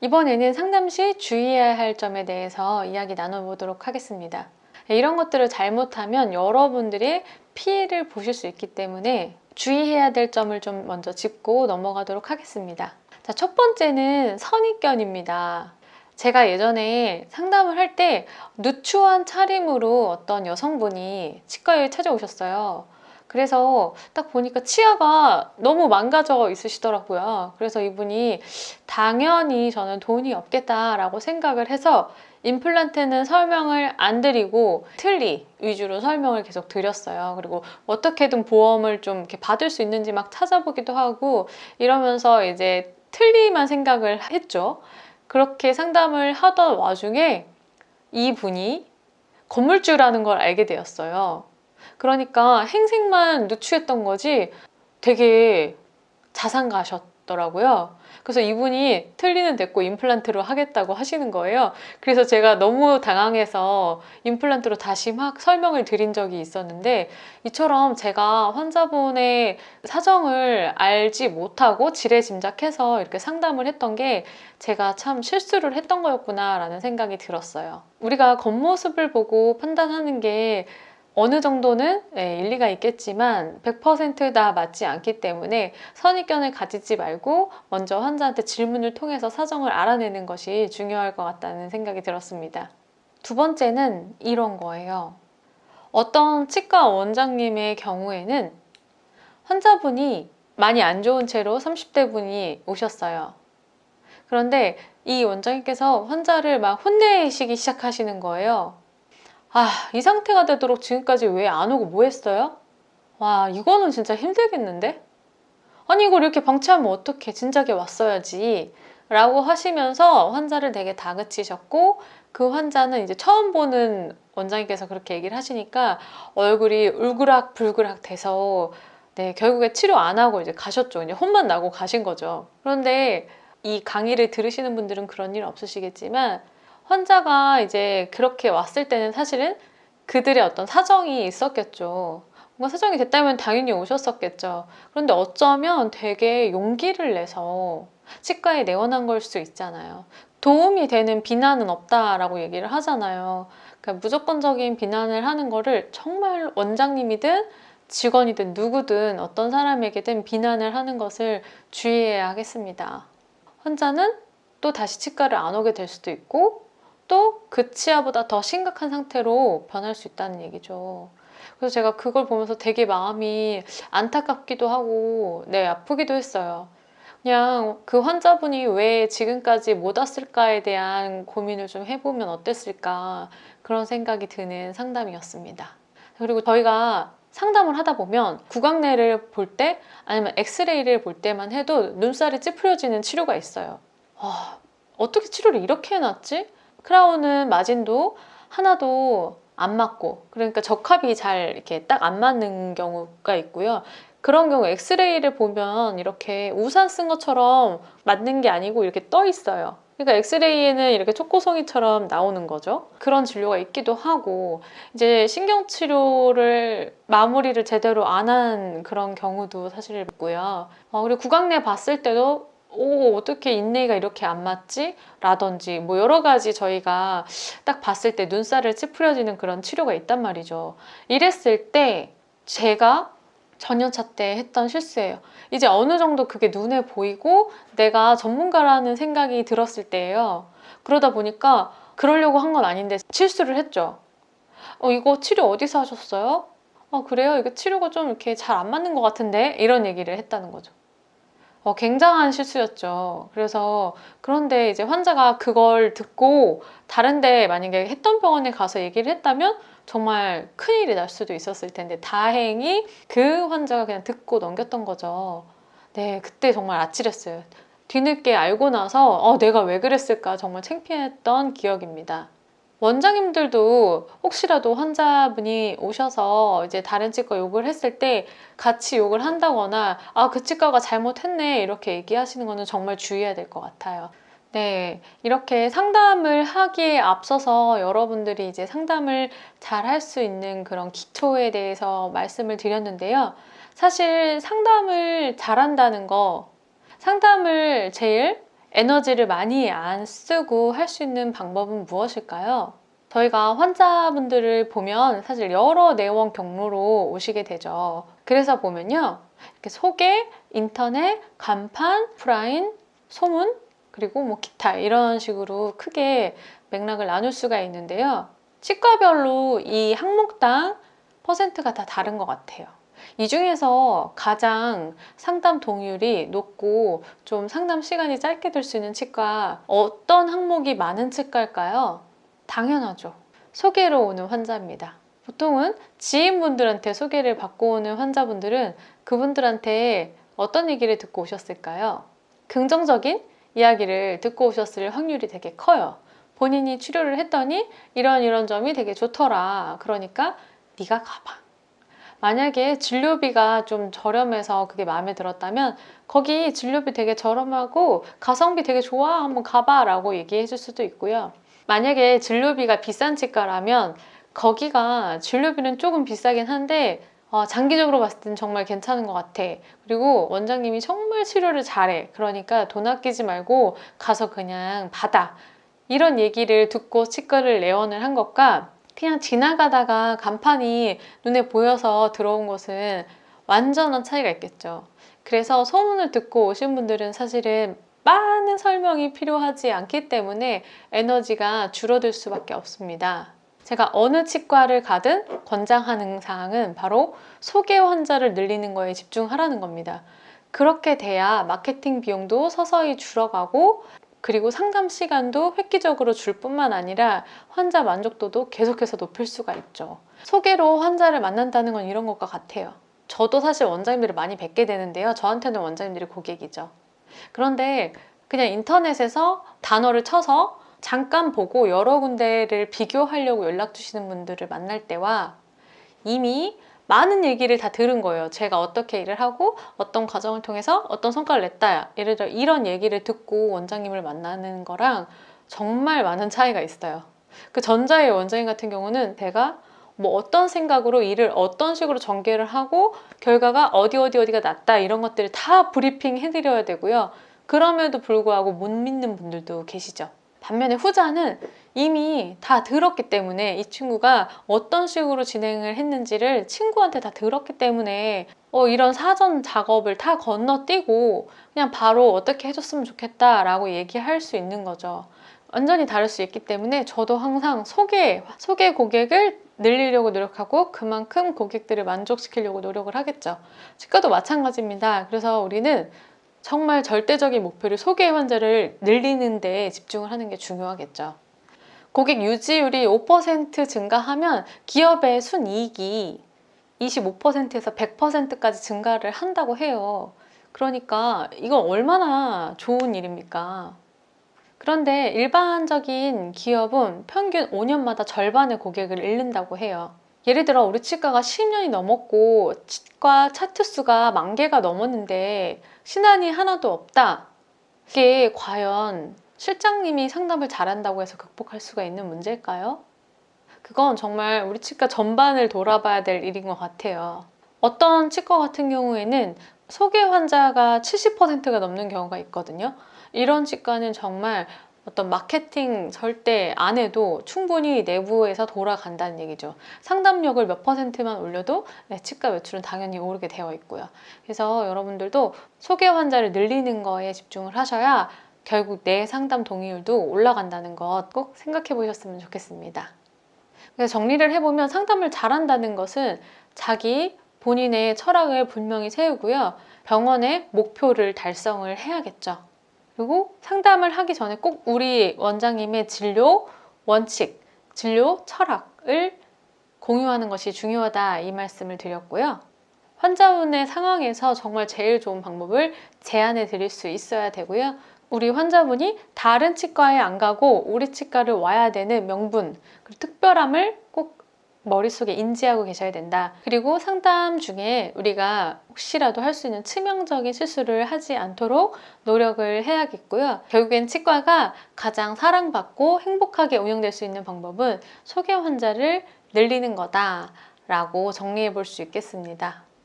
이번에는 상담 시 주의해야 할 점에 대해서 이야기 나눠보도록 하겠습니다. 이런 것들을 잘못하면 여러분들이 피해를 보실 수 있기 때문에 주의해야 될 점을 좀 먼저 짚고 넘어가도록 하겠습니다. 자, 첫 번째는 선입견입니다. 제가 예전에 상담을 할 때 누추한 차림으로 어떤 여성분이 치과에 찾아오셨어요. 그래서 딱 보니까 치아가 너무 망가져 있으시더라고요. 그래서 이분이 당연히 저는 돈이 없겠다라고 생각을 해서 임플란트는 설명을 안 드리고 틀니 위주로 설명을 계속 드렸어요. 그리고 어떻게든 보험을 좀 이렇게 받을 수 있는지 막 찾아보기도 하고 이러면서 이제 틀니만 생각을 했죠. 그렇게 상담을 하던 와중에 이분이 건물주라는 걸 알게 되었어요. 그러니까 행색만 누추했던 거지 되게 자상가셨더라고요. 그래서 이분이 틀니는 됐고 임플란트로 하겠다고 하시는 거예요. 그래서 제가 너무 당황해서 임플란트로 다시 막 설명을 드린 적이 있었는데, 이처럼 제가 환자분의 사정을 알지 못하고 지레짐작해서 이렇게 상담을 했던 게 제가 참 실수를 했던 거였구나 라는 생각이 들었어요. 우리가 겉모습을 보고 판단하는 게 어느 정도는 일리가 있겠지만 100%다 맞지 않기 때문에 선입견을 가지지 말고 먼저 환자한테 질문을 통해서 사정을 알아내는 것이 중요할 것 같다는 생각이 들었습니다. 두 번째는 이런 거예요. 어떤 치과 원장님의 경우에는 환자분이 많이 안 좋은 채로 30대 분이 오셨어요. 그런데 이 원장님께서 환자를 막 혼내시기 시작하시는 거예요. 아, 이 상태가 되도록 지금까지 왜 안 오고 뭐 했어요? 와, 이거는 진짜 힘들겠는데? 아니, 이걸 이렇게 방치하면 어떡해. 진작에 왔어야지. 라고 하시면서 환자를 되게 다그치셨고, 그 환자는 이제 처음 보는 원장님께서 그렇게 얘기를 하시니까 얼굴이 울그락불그락 돼서 결국에 치료 안 하고 이제 가셨죠. 그냥 혼만 나고 가신 거죠. 그런데 이 강의를 들으시는 분들은 그런 일 없으시겠지만, 환자가 이제 그렇게 왔을 때는 사실은 그들의 어떤 사정이 있었겠죠. 뭔가 사정이 됐다면 당연히 오셨었겠죠. 그런데 어쩌면 되게 용기를 내서 치과에 내원한 걸 수 있잖아요. 도움이 되는 비난은 없다라고 얘기를 하잖아요. 그러니까 무조건적인 비난을 하는 거를 정말 원장님이든 직원이든 누구든 어떤 사람에게든 비난을 하는 것을 주의해야 하겠습니다. 환자는 또 다시 치과를 안 오게 될 수도 있고 또 그 치아보다 더 심각한 상태로 변할 수 있다는 얘기죠. 그래서 제가 그걸 보면서 되게 마음이 안타깝기도 하고 아프기도 했어요. 그냥 그 환자분이 왜 지금까지 못 왔을까에 대한 고민을 좀 해보면 어땠을까, 그런 생각이 드는 상담이었습니다. 그리고 저희가 상담을 하다 보면 구강내를 볼 때 아니면 엑스레이를 볼 때만 해도 눈살이 찌푸려지는 치료가 있어요. 어떻게 치료를 이렇게 해놨지? 크라운은 마진도 하나도 안 맞고, 그러니까 적합이 잘 이렇게 딱 안 맞는 경우가 있고요. 그런 경우 엑스레이를 보면 이렇게 우산 쓴 것처럼 맞는 게 아니고 이렇게 떠 있어요. 그러니까 엑스레이에는 이렇게 초코송이처럼 나오는 거죠. 그런 진료가 있기도 하고, 이제 신경치료를 마무리를 제대로 안 한 그런 경우도 사실 있고요. 그리고 구강내 봤을 때도 어떻게 인내가 이렇게 안 맞지? 라든지 뭐 여러 가지 저희가 딱 봤을 때 눈살을 찌푸려지는 그런 치료가 있단 말이죠. 이랬을 때 제가 전연차 때 했던 실수예요. 이제 어느 정도 그게 눈에 보이고 내가 전문가라는 생각이 들었을 때예요. 그러다 보니까 그러려고 한 건 아닌데 실수를 했죠. 이거 치료 어디서 하셨어요? 그래요? 이거 치료가 좀 이렇게 잘 안 맞는 것 같은데? 이런 얘기를 했다는 거죠. 굉장한 실수였죠. 그래서 그런데 이제 환자가 그걸 듣고 다른데 만약에 했던 병원에 가서 얘기를 했다면 정말 큰일이 날 수도 있었을 텐데 다행히 그 환자가 그냥 듣고 넘겼던 거죠. 그때 정말 아찔했어요. 뒤늦게 알고 나서 내가 왜 그랬을까 정말 창피했던 기억입니다. 원장님들도 혹시라도 환자분이 오셔서 이제 다른 치과 욕을 했을 때 같이 욕을 한다거나 그 치과가 잘못했네 이렇게 얘기하시는 거는 정말 주의해야 될 것 같아요. 이렇게 상담을 하기에 앞서서 여러분들이 이제 상담을 잘 할 수 있는 그런 기초에 대해서 말씀을 드렸는데요. 사실 상담을 잘한다는 거, 상담을 제일 에너지를 많이 안 쓰고 할 수 있는 방법은 무엇일까요? 저희가 환자분들을 보면 사실 여러 내원 경로로 오시게 되죠. 그래서 보면요. 이렇게 소개, 인터넷, 간판, 오프라인, 소문, 그리고 뭐 기타 이런 식으로 크게 맥락을 나눌 수가 있는데요. 치과별로 이 항목당 퍼센트가 다 다른 것 같아요. 이 중에서 가장 상담 동의율이 높고 좀 상담 시간이 짧게 될 수 있는 치과, 어떤 항목이 많은 치과일까요? 당연하죠. 소개로 오는 환자입니다. 보통은 지인분들한테 소개를 받고 오는 환자분들은 그분들한테 어떤 얘기를 듣고 오셨을까요? 긍정적인 이야기를 듣고 오셨을 확률이 되게 커요. 본인이 치료를 했더니 이런 점이 되게 좋더라. 그러니까 네가 가봐. 만약에 진료비가 좀 저렴해서 그게 마음에 들었다면 거기 진료비 되게 저렴하고 가성비 되게 좋아, 한번 가봐 라고 얘기해 줄 수도 있고요. 만약에 진료비가 비싼 치과라면 거기가 진료비는 조금 비싸긴 한데 장기적으로 봤을 땐 정말 괜찮은 것 같아. 그리고 원장님이 정말 치료를 잘해. 그러니까 돈 아끼지 말고 가서 그냥 받아. 이런 얘기를 듣고 치과를 내원을 한 것과 그냥 지나가다가 간판이 눈에 보여서 들어온 것은 완전한 차이가 있겠죠. 그래서 소문을 듣고 오신 분들은 사실은 많은 설명이 필요하지 않기 때문에 에너지가 줄어들 수밖에 없습니다. 제가 어느 치과를 가든 권장하는 사항은 바로 소개 환자를 늘리는 거에 집중하라는 겁니다. 그렇게 돼야 마케팅 비용도 서서히 줄어가고 그리고 상담 시간도 획기적으로 줄 뿐만 아니라 환자 만족도도 계속해서 높일 수가 있죠. 소개로 환자를 만난다는 건 이런 것과 같아요. 저도 사실 원장님들을 많이 뵙게 되는데요. 저한테는 원장님들이 고객이죠. 그런데 그냥 인터넷에서 단어를 쳐서 잠깐 보고 여러 군데를 비교하려고 연락 주시는 분들을 만날 때와 이미 많은 얘기를 다 들은 거예요. 제가 어떻게 일을 하고 어떤 과정을 통해서 어떤 성과를 냈다. 예를 들어 이런 얘기를 듣고 원장님을 만나는 거랑 정말 많은 차이가 있어요. 그 전자의 원장님 같은 경우는 제가 뭐 어떤 생각으로 일을 어떤 식으로 전개를 하고 결과가 어디가 낫다 이런 것들을 다 브리핑 해드려야 되고요. 그럼에도 불구하고 못 믿는 분들도 계시죠. 반면에 후자는 이미 다 들었기 때문에 이 친구가 어떤 식으로 진행을 했는지를 친구한테 다 들었기 때문에 이런 사전 작업을 다 건너뛰고 그냥 바로 어떻게 해줬으면 좋겠다라고 얘기할 수 있는 거죠. 완전히 다를 수 있기 때문에 저도 항상 소개 고객을 늘리려고 노력하고 그만큼 고객들을 만족시키려고 노력을 하겠죠. 치과도 마찬가지입니다. 그래서 우리는 정말 절대적인 목표를 소개 환자를 늘리는 데 집중을 하는 게 중요하겠죠. 고객 유지율이 5% 증가하면 기업의 순이익이 25%에서 100%까지 증가를 한다고 해요. 그러니까 이건 얼마나 좋은 일입니까? 그런데 일반적인 기업은 평균 5년마다 절반의 고객을 잃는다고 해요. 예를 들어 우리 치과가 10년이 넘었고 치과 차트 수가 10,000개가 넘었는데 신안이 하나도 없다. 이게 과연 실장님이 상담을 잘한다고 해서 극복할 수가 있는 문제일까요? 그건 정말 우리 치과 전반을 돌아봐야 될 일인 것 같아요. 어떤 치과 같은 경우에는 소개 환자가 70%가 넘는 경우가 있거든요. 이런 치과는 정말 어떤 마케팅 절대 안 해도 충분히 내부에서 돌아간다는 얘기죠. 상담력을 몇 %만 올려도 치과 매출은 당연히 오르게 되어 있고요. 그래서 여러분들도 소개 환자를 늘리는 거에 집중을 하셔야 결국 내 상담 동의율도 올라간다는 것 꼭 생각해 보셨으면 좋겠습니다. 그래서 정리를 해보면 상담을 잘한다는 것은 자기 본인의 철학을 분명히 세우고요. 병원의 목표를 달성을 해야겠죠. 그리고 상담을 하기 전에 꼭 우리 원장님의 진료 원칙, 진료 철학을 공유하는 것이 중요하다 이 말씀을 드렸고요. 환자분의 상황에서 정말 제일 좋은 방법을 제안해 드릴 수 있어야 되고요. 우리 환자분이 다른 치과에 안 가고 우리 치과를 와야 되는 명분, 그리고 특별함을 꼭 머릿속에 인지하고 계셔야 된다. 그리고 상담 중에 우리가 혹시라도 할 수 있는 치명적인 실수를 하지 않도록 노력을 해야겠고요. 결국엔 치과가 가장 사랑받고 행복하게 운영될 수 있는 방법은 소개 환자를 늘리는 거다라고 정리해 볼 수 있겠습니다.